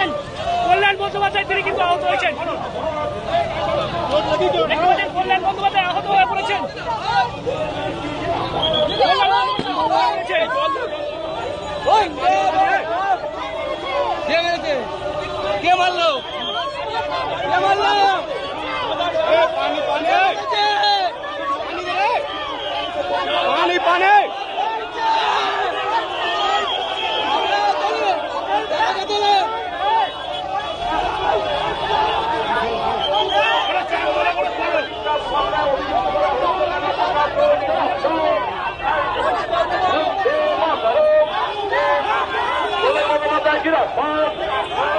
পাচ্ছেন কল্যাণ বন্দ্যোপাধ্যায়, তিনি কিন্তু আহত হয়েছেন। কল্যাণ বন্দ্যোপাধ্যায় আহত হয়ে পড়েছেন। কে মারলো? কে মারলো? পানি পানি পানি পানি Get up,